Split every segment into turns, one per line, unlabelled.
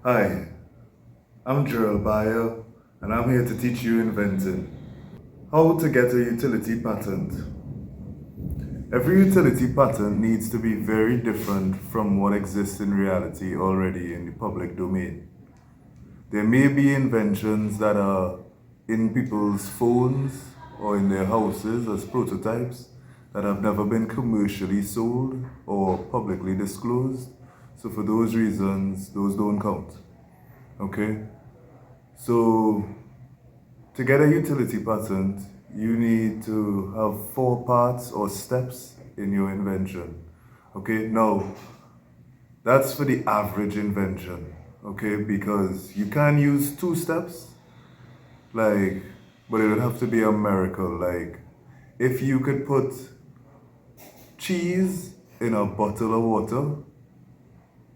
Hi, I'm Jarrel Byer, and I'm here to teach you inventing. How to get a utility patent. Every utility patent needs to be very different from what exists in reality already in the public domain. There may be inventions that are in people's phones or in their houses as prototypes that have never been commercially sold or publicly disclosed. So for those reasons, those don't count. Okay? So to get a utility patent, you need to have 4 parts or steps in your invention. Okay, now that's for the average invention. Okay, because you can use 2 steps, like, but it would have to be a miracle. Like, if you could put cheese in a bottle of water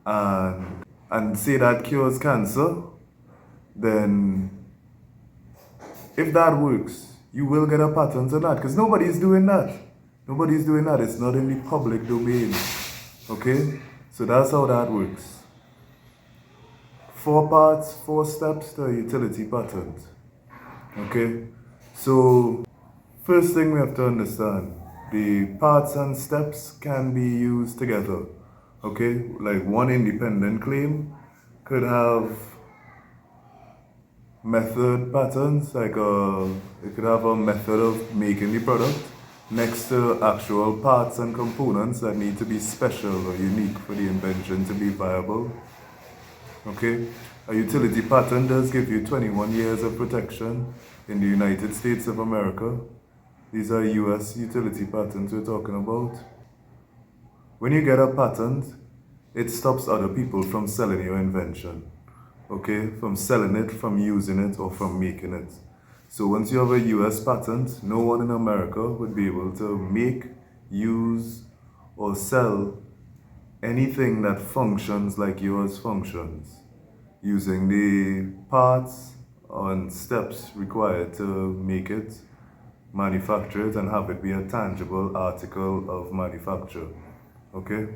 and say that cures cancer, then if that works, you will get a patent on that because nobody's doing that. Nobody's doing that. It's not in the public domain. Okay? So that's how that works. 4 parts, 4 steps to a utility patent. Okay? So, first thing we have to understand, the parts and steps can be used together. Okay? Like one independent claim could have method patterns, like it could have a method of making the product next to actual parts and components that need to be special or unique for the invention to be viable. Okay, a utility patent does give you 21 years of protection in the United States of America. These are US utility patents we're talking about. When you get a patent, it stops other people from selling your invention. Okay, from selling it, from using it, or from making it. So once you have a US patent, no one in America would be able to make, use, or sell anything that functions like yours functions, using the parts and steps required to make it, manufacture it, and have it be a tangible article of manufacture. Okay?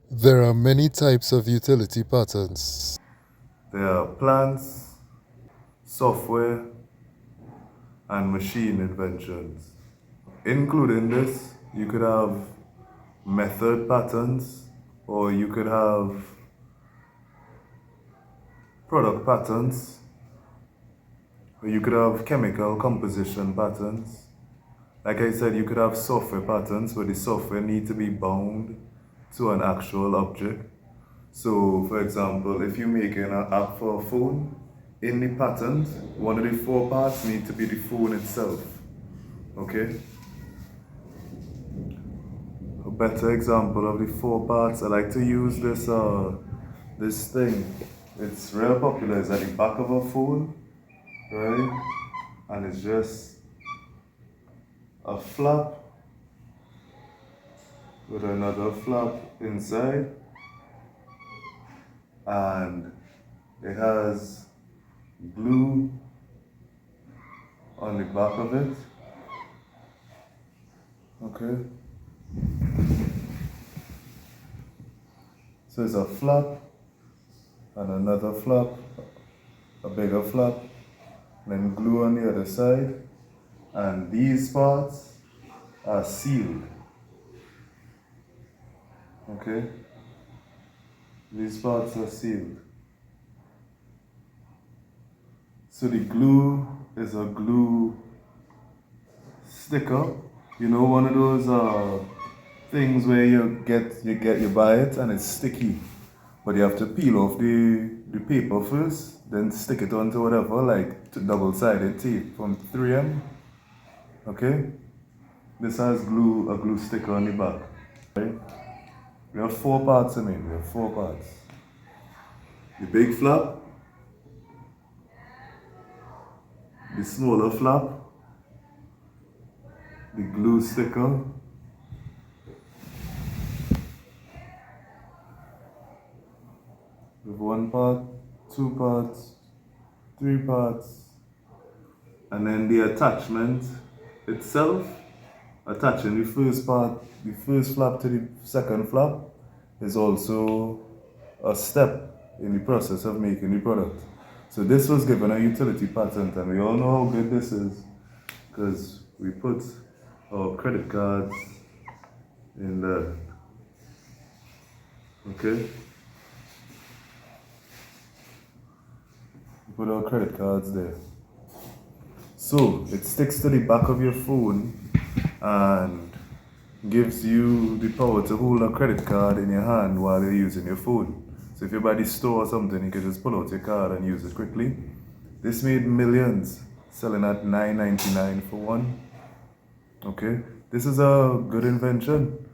There are many types of utility patents.
There are plants, software, and machine inventions. Including this, you could have method patents, or you could have product patents, or you could have chemical composition patents. Like I said, you could have software patents where the software need to be bound to an actual object. So, for example, if you're making an app for a phone, in the patent, one of the 4 parts need to be the phone itself. Okay? A better example of the 4 parts, I like to use this thing. It's real popular. It's at the back of a phone, right? And it's just a flap with another flap inside, and it has glue on the back of it. Okay. So it's a flap and another flap, a bigger flap, then glue on the other side, and these parts are sealed. Okay? These parts are sealed. So the glue is a glue sticker. You know, one of those things where you buy it and it's sticky, but you have to peel off the paper first, then stick it onto whatever, like double-sided tape from 3M. Okay? This has a glue sticker on the back. Right? We have 4 parts in it. We have 4 parts. The big flap, the smaller flap, the glue sticker, with 1 part, 2 parts, 3 parts, and then the attachment itself, attaching the first part, the first flap to the second flap, is also a step. in the process of making the product. So this was given a utility patent, and we all know how good this is because we put our credit cards in there. Okay? We put our credit cards there. So it sticks to the back of your phone and gives you the power to hold a credit card in your hand while you're using your phone. So if you're by the store or something, you can just pull out your card and use it quickly. This made millions, selling at $9.99 for one. Okay, this is a good invention.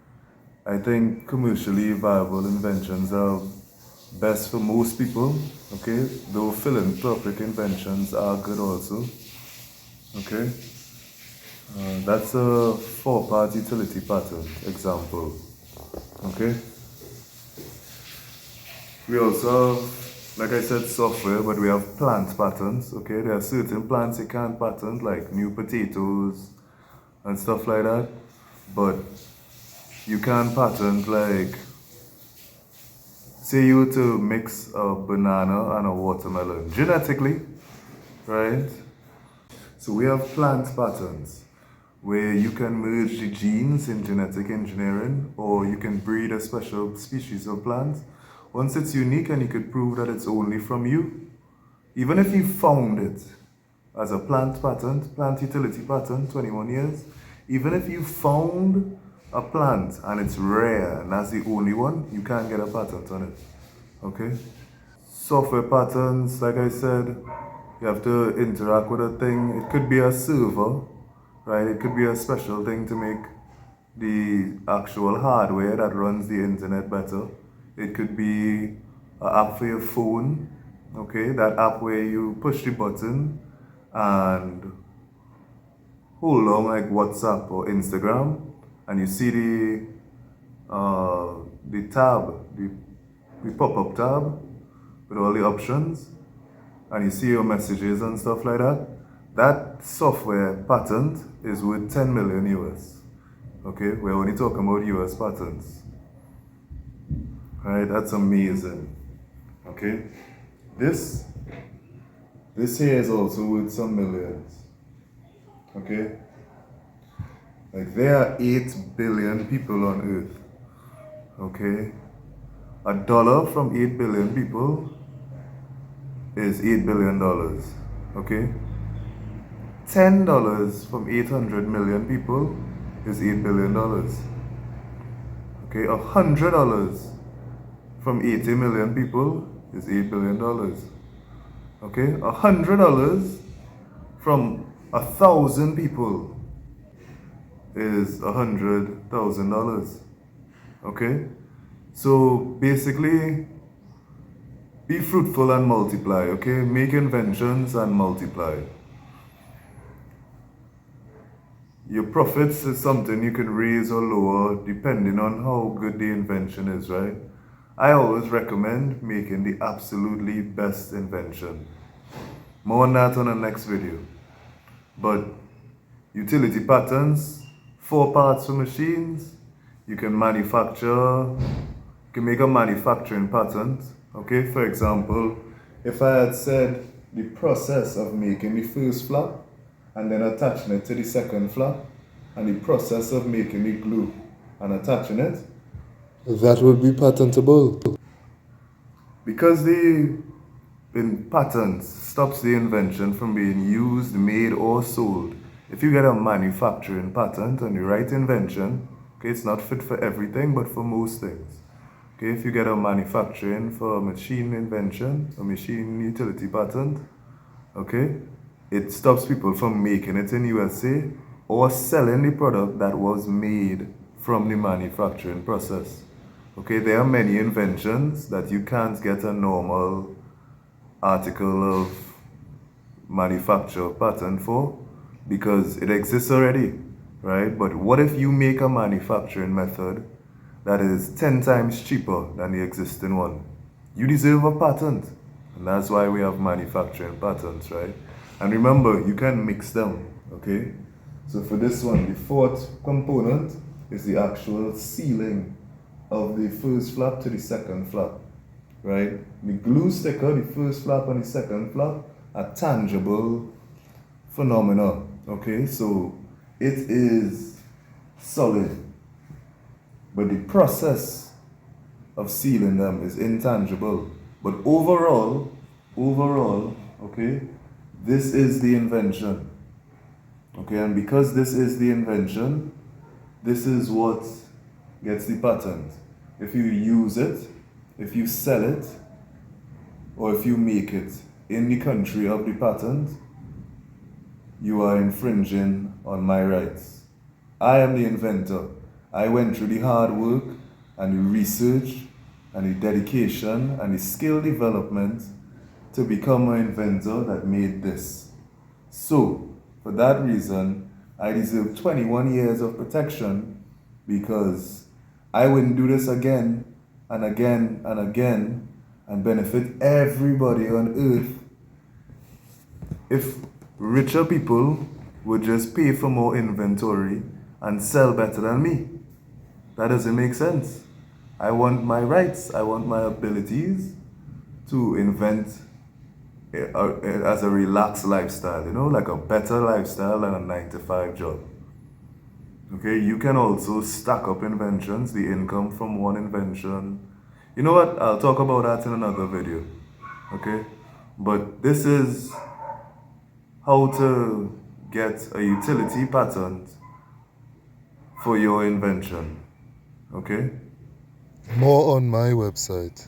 I think commercially viable inventions are best for most people. Okay, though philanthropic inventions are good also. Okay, that's a 4-part utility patent example. Okay. We also have, like I said, software, but we have plant patents. Okay, there are certain plants you can't patent, like new potatoes and stuff like that. But you can patent, like, say you were to mix a banana and a watermelon genetically, right? So we have plant patents where you can merge the genes in genetic engineering, or you can breed a special species of plant. Once it's unique and you could prove that it's only from you, even if you found it as a plant patent, plant utility patent, 21 years, even if you found a plant and it's rare and that's the only one, you can't get a patent on it. Okay? Software patents, like I said, you have to interact with a thing. It could be a server, right? It could be a special thing to make the actual hardware that runs the internet better. It could be an app for your phone, okay? That app where you push the button and hold on, like WhatsApp or Instagram, and you see the tab, the pop-up tab with all the options, and you see your messages and stuff like that. That software patent is worth 10 million US. Okay, we're only talking about US patents. Right, that's amazing. Okay, this here is also worth some millions. Okay, like there are 8 billion people on Earth. Okay, $1 from 8 billion people is $8 billion. Okay, $10 from 800 million people is $8 billion. Okay, $100 from 80 million people is $8 billion. Okay, $100 from 1,000 people is $100,000. Okay, so basically, be fruitful and multiply. Okay, make inventions and multiply. Your profits is something you can raise or lower depending on how good the invention is, right? I always recommend making the absolutely best invention. More on that on the next video. But utility patents, 4 parts for machines, you can manufacture, you can make a manufacturing patent. Okay, for example, if I had said the process of making the first flap and then attaching it to the second flap, and the process of making the glue and attaching it,
That would be patentable.
because the patent stops the invention from being used, made, or sold. If you get a manufacturing patent and you write invention, okay, it's not fit for everything, but for most things. Okay, if you get a manufacturing for a machine invention, a machine utility patent, okay, it stops people from making it in USA or selling the product that was made from the manufacturing process. Okay, there are many inventions that you can't get a normal article of manufacture patent for because it exists already, right? But what if you make a manufacturing method that is 10 times cheaper than the existing one? You deserve a patent, and that's why we have manufacturing patents, right? And remember, you can mix them, okay? So for this one, the 4th component is the actual sealing of the first flap to the second flap. right? The glue sticker, the first flap and the second flap, are tangible phenomena, okay? So it is solid, but the process of sealing them is intangible. But overall, okay, this is the invention. Okay, and because this is the invention, this is what gets the patent. If you use it, if you sell it, or if you make it in the country of the patent, you are infringing on my rights. I am the inventor. I went through the hard work and the research and the dedication and the skill development to become an inventor that made this. So, for that reason, I deserve 21 years of protection because I wouldn't do this again and again and again and benefit everybody on earth if richer people would just pay for more inventory and sell better than me. That doesn't make sense. I want my rights, I want my abilities to invent as a relaxed lifestyle, like a better lifestyle than a 9 to 5 job. Okay, you can also stack up inventions, the income from one invention. You know what? I'll talk about that in another video. Okay, but this is how to get a utility patent for your invention. Okay?
More on my website.